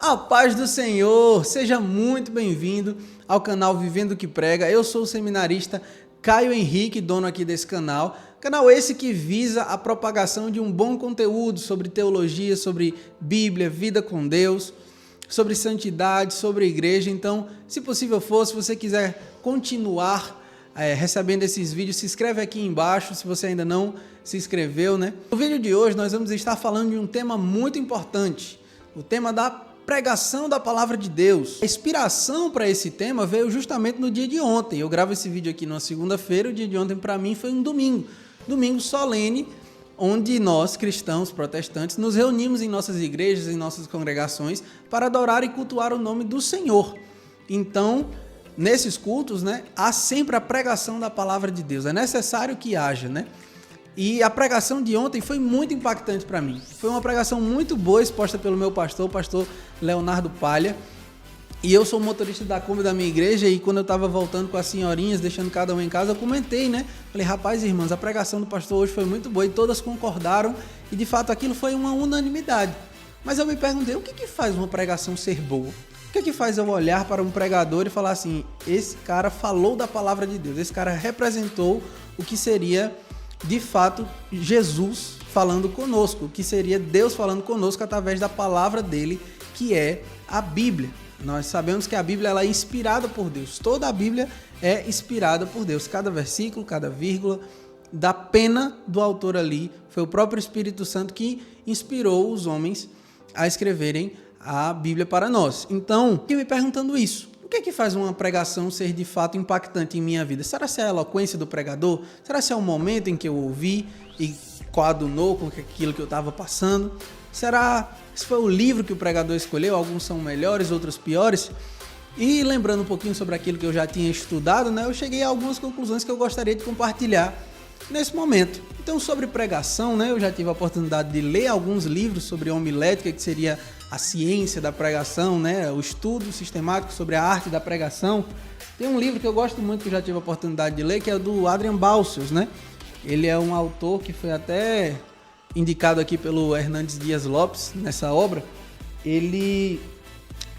A paz do Senhor, seja muito bem-vindo ao canal Vivendo o que Prega. Eu sou o seminarista Caio Henrique, dono aqui desse canal. Canal esse que visa a propagação de um bom conteúdo sobre teologia, sobre Bíblia, vida com Deus, sobre santidade, sobre igreja. Então, se possível for, se você quiser continuar recebendo esses vídeos, se inscreve aqui embaixo se você ainda não se inscreveu, né? No vídeo de hoje nós vamos estar falando de um tema muito importante, o tema da pregação da palavra de Deus. A inspiração para esse tema veio justamente no dia de ontem. Eu gravo esse vídeo aqui numa segunda-feira, o dia de ontem para mim foi um domingo solene, onde nós, cristãos, protestantes, nos reunimos em nossas igrejas, em nossas congregações, para adorar e cultuar o nome do Senhor. Então, nesses cultos, né, há sempre a pregação da palavra de Deus. É necessário que haja, né? E a pregação de ontem foi muito impactante para mim. Foi uma pregação muito boa, exposta pelo meu pastor, o pastor Leonardo Palha. E eu sou motorista da Kombi da minha igreja, e quando eu estava voltando com as senhorinhas, deixando cada um em casa, eu comentei, né? Falei, rapaz, irmãs, a pregação do pastor hoje foi muito boa, e todas concordaram, e de fato aquilo foi uma unanimidade. Mas eu me perguntei, o que faz uma pregação ser boa? O que faz eu olhar para um pregador e falar assim, esse cara falou da palavra de Deus, esse cara representou o que seria, de fato, Jesus falando conosco, o que seria Deus falando conosco através da palavra dele, que é a Bíblia. Nós sabemos que a Bíblia ela é inspirada por Deus, toda a Bíblia é inspirada por Deus, cada versículo, cada vírgula da pena do autor ali, foi o próprio Espírito Santo que inspirou os homens a escreverem a Bíblia para nós. Então, fiquei me perguntando isso. O que faz uma pregação ser de fato impactante em minha vida? Será que é a eloquência do pregador? Será que é o momento em que eu ouvi e coadunou com aquilo que eu estava passando? Será que foi o livro que o pregador escolheu? Alguns são melhores, outros piores. E lembrando um pouquinho sobre aquilo que eu já tinha estudado, né, eu cheguei a algumas conclusões que eu gostaria de compartilhar nesse momento. Então, sobre pregação, né, eu já tive a oportunidade de ler alguns livros sobre homilética, que seria a ciência da pregação, né, o estudo sistemático sobre a arte da pregação. Tem um livro que eu gosto muito, que eu já tive a oportunidade de ler, que é do Adrian Balcells, né? Ele é um autor que foi até indicado aqui pelo Hernandes Dias Lopes nessa obra. Ele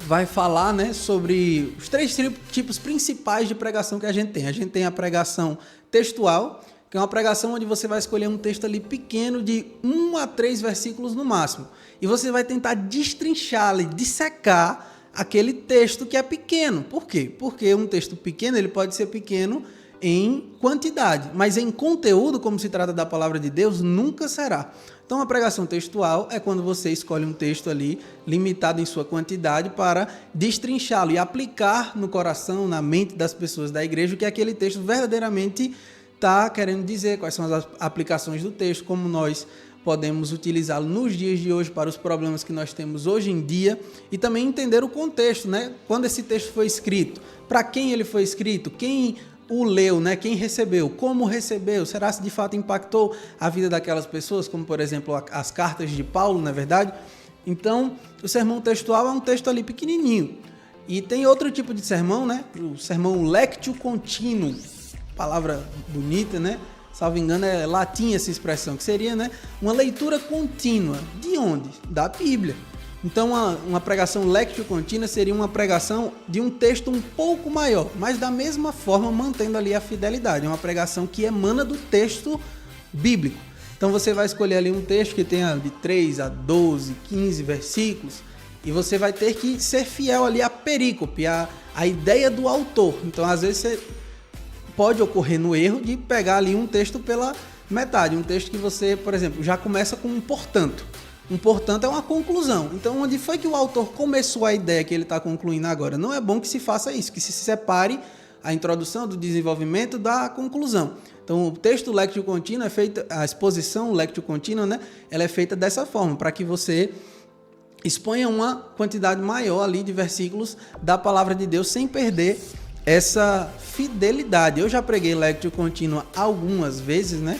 vai falar, né, sobre os três tipos principais de pregação que a gente tem. A gente tem a pregação textual, que é uma pregação onde você vai escolher um texto ali pequeno de 1 a 3 versículos no máximo. E você vai tentar destrinchar, dissecar aquele texto que é pequeno. Por quê? Porque um texto pequeno ele pode ser pequeno em quantidade, mas em conteúdo, como se trata da palavra de Deus, nunca será. Então, a pregação textual é quando você escolhe um texto ali, limitado em sua quantidade, para destrinchá-lo e aplicar no coração, na mente das pessoas da igreja, o que aquele texto verdadeiramente está querendo dizer, quais são as aplicações do texto, como nós podemos utilizá-lo nos dias de hoje para os problemas que nós temos hoje em dia, e também entender o contexto, né? Quando esse texto foi escrito, para quem ele foi escrito, quem o leu, né? Quem recebeu, como recebeu, será se de fato impactou a vida daquelas pessoas, como por exemplo as cartas de Paulo, não é verdade? Então, o sermão textual é um texto ali pequenininho. E tem outro tipo de sermão, né? O sermão lectio continuo, palavra bonita, né? Salvo engano, é latim essa expressão, que seria, né, uma leitura contínua. De onde? Da Bíblia. Então, uma pregação lectio contínua seria uma pregação de um texto um pouco maior, mas da mesma forma mantendo ali a fidelidade. É uma pregação que emana do texto bíblico. Então, você vai escolher ali um texto que tenha de 3 a 12, 15 versículos, e você vai ter que ser fiel ali à perícope, à ideia do autor. Então, às vezes, você pode ocorrer no erro de pegar ali um texto pela metade, um texto que você, por exemplo, já começa com um portanto. Um portanto é uma conclusão. Então, onde foi que o autor começou a ideia que ele está concluindo agora? Não é bom que se faça isso, que se separe a introdução do desenvolvimento da conclusão. Então, o texto lectio contínuo é feito, a exposição lectio contínua, né? Ela é feita dessa forma, para que você exponha uma quantidade maior ali de versículos da palavra de Deus sem perder essa fidelidade. Eu já preguei lectio contínua algumas vezes, né?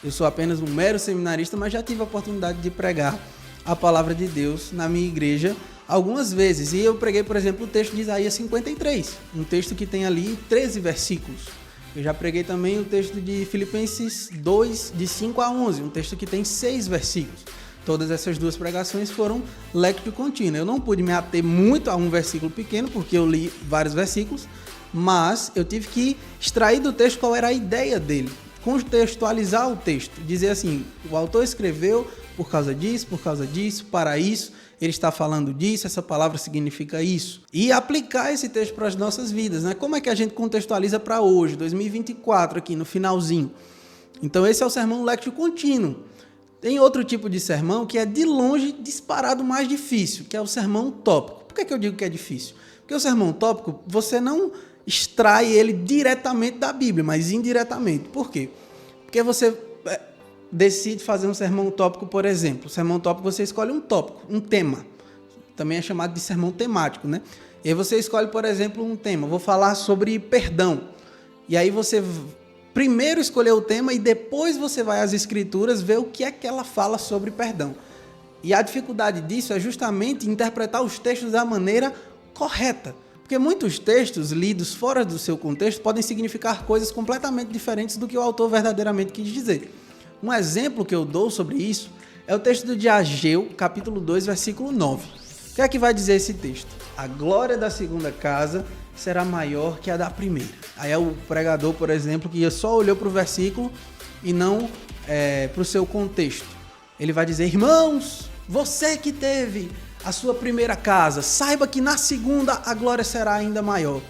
Eu sou apenas um mero seminarista, mas já tive a oportunidade de pregar a palavra de Deus na minha igreja algumas vezes. E eu preguei, por exemplo, o texto de Isaías 53, um texto que tem ali 13 versículos. Eu já preguei também o texto de Filipenses 2, de 5 a 11, um texto que tem 6 versículos. Todas essas duas pregações foram lectio continua. Eu não pude me ater muito a um versículo pequeno, porque eu li vários versículos, mas eu tive que extrair do texto qual era a ideia dele, contextualizar o texto, dizer assim, o autor escreveu por causa disso, para isso, ele está falando disso, essa palavra significa isso. E aplicar esse texto para as nossas vidas, né? Como é que a gente contextualiza para hoje, 2024, aqui no finalzinho? Então esse é o sermão lectio contínuo. Tem outro tipo de sermão que é de longe disparado mais difícil, que é o sermão tópico. Por que eu digo que é difícil? Porque o sermão tópico, você não extrai ele diretamente da Bíblia, mas indiretamente. Por quê? Porque você decide fazer um sermão tópico, por exemplo. O sermão tópico, você escolhe um tópico, um tema. Também é chamado de sermão temático, né? E aí você escolhe, por exemplo, um tema. Vou falar sobre perdão. E aí você primeiro escolher o tema e depois você vai às Escrituras ver o que é que ela fala sobre perdão. E a dificuldade disso é justamente interpretar os textos da maneira correta. Porque muitos textos lidos fora do seu contexto podem significar coisas completamente diferentes do que o autor verdadeiramente quis dizer. Um exemplo que eu dou sobre isso é o texto de Ageu, capítulo 2, versículo 9. O que é que vai dizer esse texto? A glória da segunda casa será maior que a da primeira. Aí é o pregador, por exemplo, que só olhou para o versículo e não para o seu contexto. Ele vai dizer, irmãos, você que teve a sua primeira casa, saiba que na segunda a glória será ainda maior.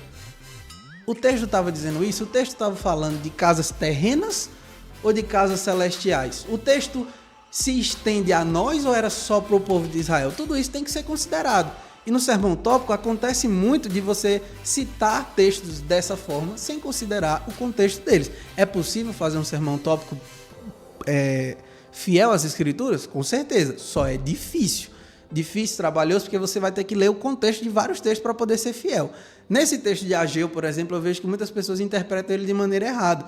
O texto estava dizendo isso? O texto estava falando de casas terrenas ou de casas celestiais? O texto se estende a nós ou era só para o povo de Israel? Tudo isso tem que ser considerado. E no sermão tópico acontece muito de você citar textos dessa forma sem considerar o contexto deles. É possível fazer um sermão tópico fiel às Escrituras? Com certeza, só é difícil. Difícil, trabalhoso, porque você vai ter que ler o contexto de vários textos para poder ser fiel. Nesse texto de Ageu, por exemplo, eu vejo que muitas pessoas interpretam ele de maneira errada.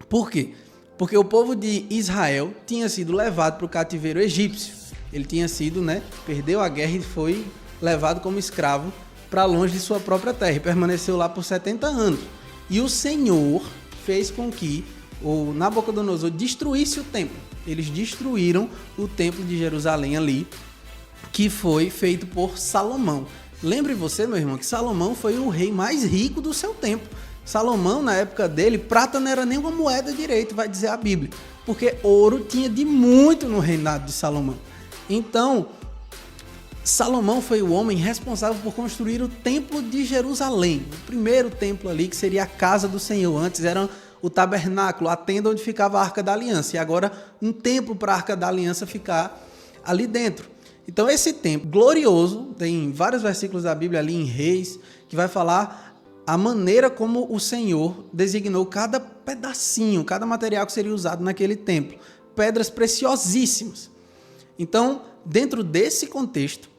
Por quê? Porque o povo de Israel tinha sido levado para o cativeiro egípcio. Ele tinha sido, perdeu a guerra e foi levado como escravo para longe de sua própria terra e permaneceu lá por 70 anos. E o Senhor fez com que o Nabucodonosor destruísse o templo. Eles destruíram o templo de Jerusalém ali, que foi feito por Salomão. Lembre você, meu irmão, que Salomão foi o rei mais rico do seu tempo. Salomão, na época dele, prata não era nem uma moeda direito, vai dizer a Bíblia, porque ouro tinha de muito no reinado de Salomão. Então, Salomão foi o homem responsável por construir o templo de Jerusalém, o primeiro templo ali, que seria a casa do Senhor. Antes era o tabernáculo, a tenda onde ficava a Arca da Aliança, e agora um templo para a Arca da Aliança ficar ali dentro. Então esse templo glorioso, tem vários versículos da Bíblia ali em Reis, que vai falar a maneira como o Senhor designou cada pedacinho, cada material que seria usado naquele templo. Pedras preciosíssimas. Então, dentro desse contexto,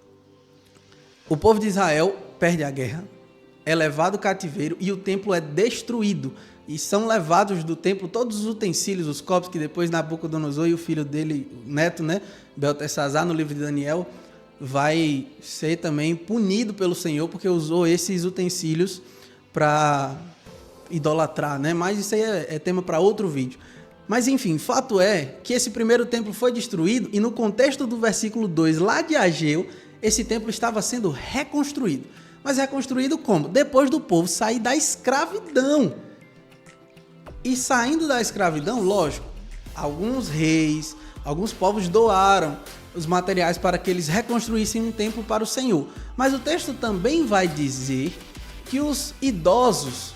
o povo de Israel perde a guerra, é levado ao cativeiro e o templo é destruído. E são levados do templo todos os utensílios, os copos que depois Nabucodonosor e o filho dele, o neto, Beltesazar, no livro de Daniel, vai ser também punido pelo Senhor porque usou esses utensílios para idolatrar, Mas isso aí é tema para outro vídeo. Mas enfim, fato é que esse primeiro templo foi destruído e no contexto do versículo 2 lá de Ageu, esse templo estava sendo reconstruído. Mas reconstruído como? Depois do povo sair da escravidão. E saindo da escravidão, lógico, alguns reis, alguns povos doaram os materiais para que eles reconstruíssem um templo para o Senhor. Mas o texto também vai dizer que os idosos,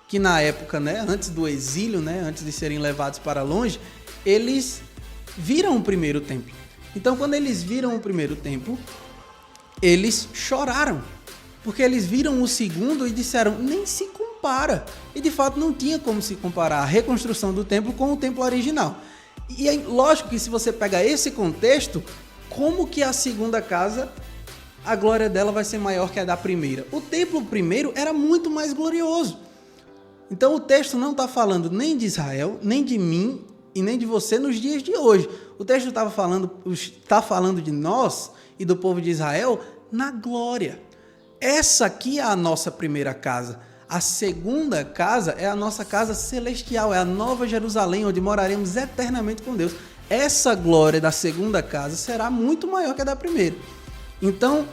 que na época, antes do exílio, antes de serem levados para longe, eles viram o primeiro templo. Então, quando eles viram o primeiro templo, eles choraram, porque eles viram o segundo e disseram, nem se compara. E de fato não tinha como se comparar a reconstrução do templo com o templo original. E é lógico que se você pega esse contexto, como que a segunda casa, a glória dela vai ser maior que a da primeira? O templo primeiro era muito mais glorioso. Então o texto não está falando nem de Israel, nem de mim e nem de você nos dias de hoje. O texto está falando de nós e do povo de Israel na glória. Essa aqui é a nossa primeira casa. A segunda casa é a nossa casa celestial, é a nova Jerusalém, onde moraremos eternamente com Deus. essa glória da segunda casa será muito maior que a da primeira. Então,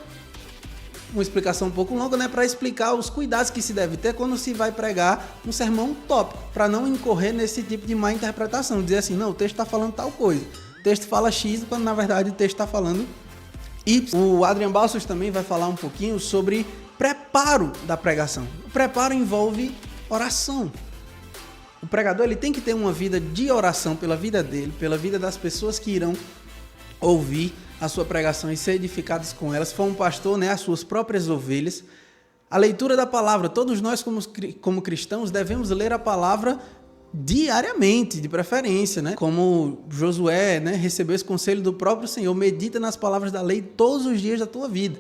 uma explicação um pouco longa, né, para explicar os cuidados que se deve ter quando se vai pregar um sermão tópico, para não incorrer nesse tipo de má interpretação, dizer assim, não, o texto está falando tal coisa, o texto fala X, quando na verdade o texto está falando Y. O Adrian Balsos também vai falar um pouquinho sobre preparo da pregação. O preparo envolve oração. O pregador ele tem que ter uma vida de oração pela vida dele, pela vida das pessoas que irão ouvir a sua pregação e ser edificados com ela. Se for um pastor, né, as suas próprias ovelhas. A leitura da palavra. Todos nós, como cristãos, devemos ler a palavra diariamente, de preferência, né? Como Josué, né, recebeu esse conselho do próprio Senhor. Medita nas palavras da lei todos os dias da tua vida.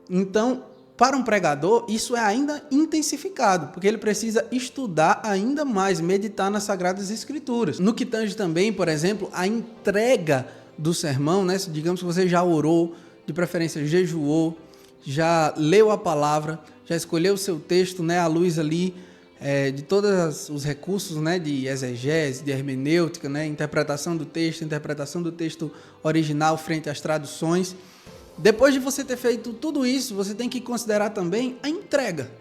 Então, para um pregador, isso é ainda intensificado, porque ele precisa estudar ainda mais, meditar nas Sagradas Escrituras. No que tange também, por exemplo, a entrega do sermão, né? Digamos que você já orou, de preferência jejuou, já leu a palavra, já escolheu o seu texto, né, à luz ali de todos os recursos, né, de exegese, de hermenêutica, né, interpretação do texto original frente às traduções. Depois de você ter feito tudo isso, você tem que considerar também a entrega.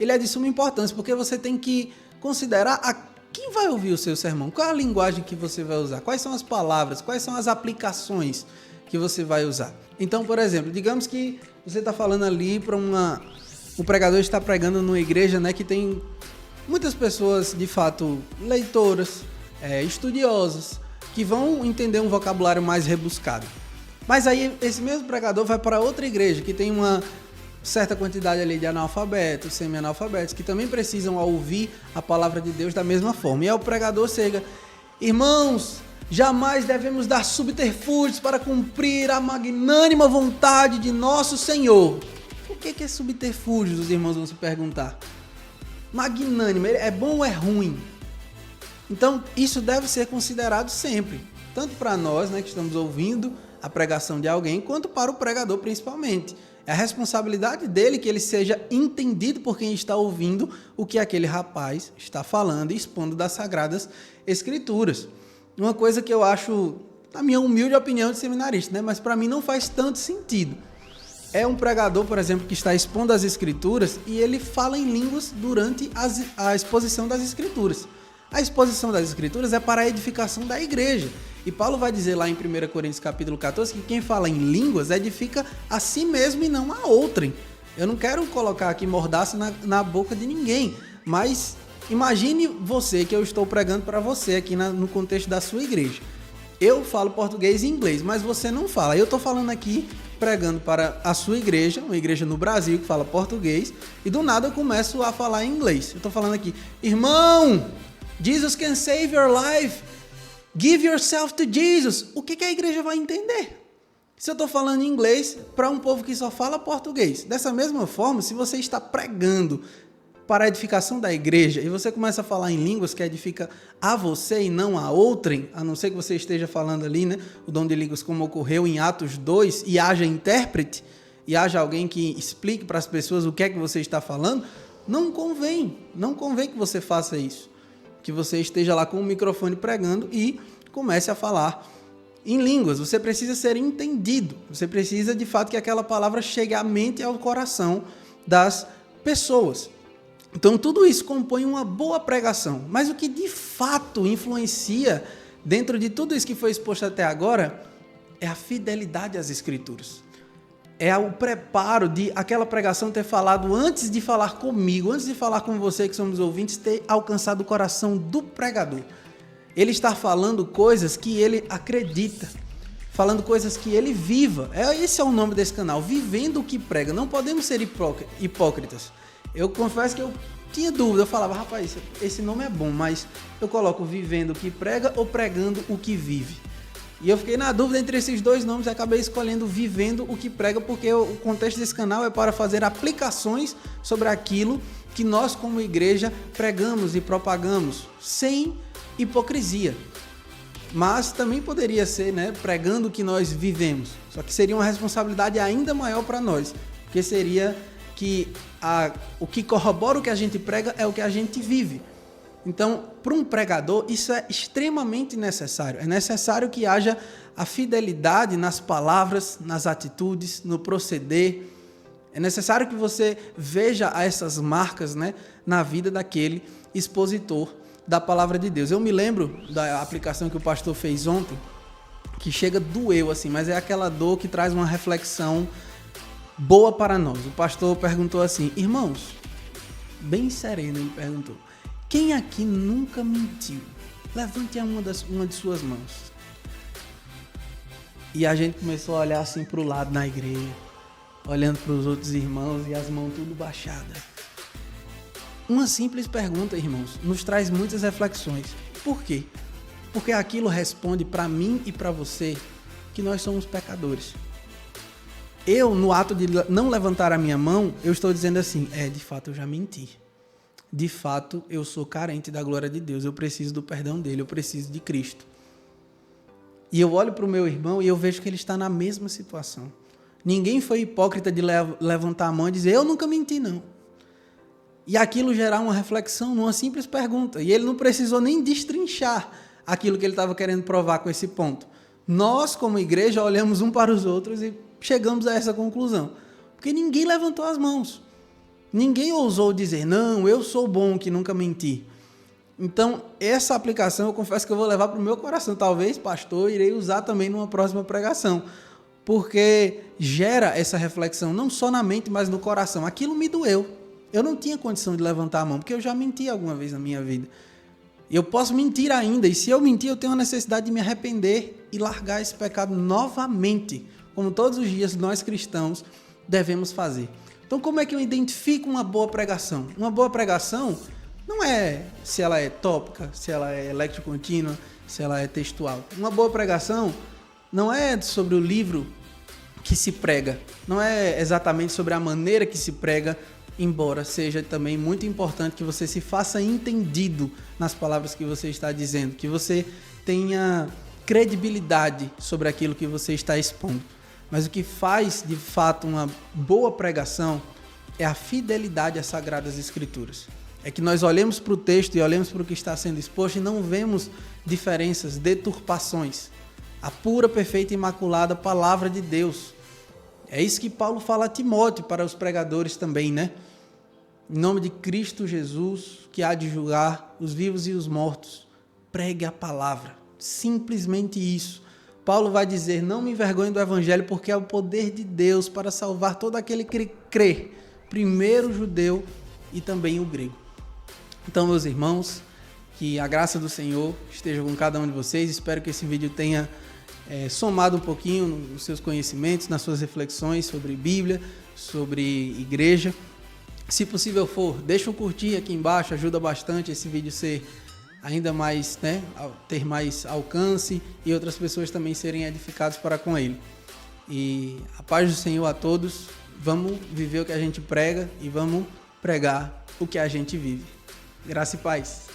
Ele é de suma importância, porque você tem que considerar quem vai ouvir o seu sermão, qual é a linguagem que você vai usar, quais são as palavras, quais são as aplicações que você vai usar. Então, por exemplo, digamos que você está falando ali para o pregador está pregando numa igreja, né, que tem muitas pessoas, de fato, leitoras, estudiosas, que vão entender um vocabulário mais rebuscado. Mas aí esse mesmo pregador vai para outra igreja que tem uma certa quantidade ali de analfabetos, semi-analfabetos, que também precisam ouvir a palavra de Deus da mesma forma. E aí o pregador chega: irmãos, jamais devemos dar subterfúgios para cumprir a magnânima vontade de nosso Senhor. O que é subterfúgios, os irmãos vão se perguntar. Magnânimo, é bom ou é ruim? Então, isso deve ser considerado sempre, tanto para nós, né, que estamos ouvindo a pregação de alguém, quanto para o pregador principalmente. É a responsabilidade dele que ele seja entendido por quem está ouvindo o que aquele rapaz está falando e expondo das Sagradas Escrituras. Uma coisa que eu acho, na minha humilde opinião de seminarista, né, mas para mim não faz tanto sentido. É um pregador, por exemplo, que está expondo as Escrituras e ele fala em línguas durante a exposição das Escrituras. A exposição das Escrituras é para a edificação da igreja. E Paulo vai dizer lá em 1 Coríntios capítulo 14 que quem fala em línguas edifica a si mesmo e não a outrem. Eu não quero colocar aqui mordaça na boca de ninguém, mas imagine você que eu estou pregando para você aqui no contexto da sua igreja. Eu falo português e inglês, mas você não fala. Eu estou falando aqui, pregando para a sua igreja, uma igreja no Brasil que fala português, e do nada eu começo a falar em inglês. Eu estou falando aqui: irmão, Jesus can save your life. Give yourself to Jesus. O que a igreja vai entender? Se eu estou falando em inglês para um povo que só fala português. Dessa mesma forma, se você está pregando para a edificação da igreja e você começa a falar em línguas que edifica a você e não a outrem, a não ser que você esteja falando ali, né, o dom de línguas como ocorreu em Atos 2 e haja intérprete e haja alguém que explique para as pessoas o que é que você está falando, não convém que você faça isso. Que você esteja lá com o microfone pregando e comece a falar em línguas. Você precisa ser entendido. Você precisa, de fato, que aquela palavra chegue à mente e ao coração das pessoas. Então, tudo isso compõe uma boa pregação. Mas o que, de fato, influencia dentro de tudo isso que foi exposto até agora é a fidelidade às Escrituras. É o preparo de aquela pregação ter falado antes de falar comigo, antes de falar com você que somos ouvintes, ter alcançado o coração do pregador. Ele está falando coisas que ele acredita, falando coisas que ele viva. Esse é o nome desse canal, Vivendo o que Prega. Não podemos ser hipócritas. Eu confesso que eu tinha dúvida, eu falava: rapaz, esse nome é bom, mas eu coloco Vivendo o que Prega ou Pregando o que Vive? E eu fiquei na dúvida entre esses dois nomes e acabei escolhendo Vivendo o que Prega, porque o contexto desse canal é para fazer aplicações sobre aquilo que nós, como igreja, pregamos e propagamos, sem hipocrisia. Mas também poderia ser, né, pregando o que nós vivemos, só que seria uma responsabilidade ainda maior para nós, porque seria que o que corrobora o que a gente prega é o que a gente vive. Então, para um pregador, isso é extremamente necessário. É necessário que haja a fidelidade nas palavras, nas atitudes, no proceder. É necessário que você veja essas marcas, né, na vida daquele expositor da palavra de Deus. Eu me lembro da aplicação que o pastor fez ontem, que chega doeu assim, mas é aquela dor que traz uma reflexão boa para nós. O pastor perguntou assim: irmãos, bem sereno ele perguntou, quem aqui nunca mentiu? Levante uma de suas mãos. E a gente começou a olhar assim para o lado na igreja, olhando para os outros irmãos e as mãos tudo baixadas. Uma simples pergunta, irmãos, nos traz muitas reflexões. Por quê? Porque aquilo responde para mim e para você que nós somos pecadores. Eu, no ato de não levantar a minha mão, eu estou dizendo assim, de fato eu já menti. De fato eu sou carente da glória de Deus, eu preciso do perdão dele, eu preciso de Cristo. E eu olho para o meu irmão e eu vejo que ele está na mesma situação. Ninguém foi hipócrita de levantar a mão e dizer, eu nunca menti não. E aquilo gerar uma reflexão numa simples pergunta. E ele não precisou nem destrinchar aquilo que ele estava querendo provar com esse ponto. Nós, como igreja, olhamos um para os outros e chegamos a essa conclusão. Porque ninguém levantou as mãos. Ninguém ousou dizer, não, eu sou bom que nunca menti. Então, essa aplicação eu confesso que eu vou levar para o meu coração. Talvez, pastor, irei usar também numa próxima pregação. Porque gera essa reflexão não só na mente, mas no coração. Aquilo me doeu. Eu não tinha condição de levantar a mão, porque eu já menti alguma vez na minha vida. E eu posso mentir ainda. E se eu mentir, eu tenho a necessidade de me arrepender e largar esse pecado novamente. Como todos os dias nós cristãos devemos fazer. Então, como é que eu identifico uma boa pregação? Uma boa pregação não é se ela é tópica, se ela é lectio-contínua, se ela é textual. Uma boa pregação não é sobre o livro que se prega, não é exatamente sobre a maneira que se prega, embora seja também muito importante que você se faça entendido nas palavras que você está dizendo, que você tenha credibilidade sobre aquilo que você está expondo. Mas o que faz, de fato, uma boa pregação é a fidelidade às Sagradas Escrituras. É que nós olhemos para o texto e olhemos para o que está sendo exposto e não vemos diferenças, deturpações. A pura, perfeita e imaculada palavra de Deus. É isso que Paulo fala a Timóteo, para os pregadores também, né? Em nome de Cristo Jesus, que há de julgar os vivos e os mortos, pregue a palavra. Simplesmente isso. Paulo vai dizer, não me envergonhe do evangelho, porque é o poder de Deus para salvar todo aquele que crê, primeiro o judeu e também o grego. Então, meus irmãos, que a graça do Senhor esteja com cada um de vocês. Espero que esse vídeo tenha somado um pouquinho nos seus conhecimentos, nas suas reflexões sobre Bíblia, sobre igreja. Se possível for, deixa um curtir aqui embaixo, ajuda bastante esse vídeo ser ainda mais, né, ter mais alcance e outras pessoas também serem edificadas para com ele. E a paz do Senhor a todos. Vamos viver o que a gente prega e vamos pregar o que a gente vive. Graça e paz.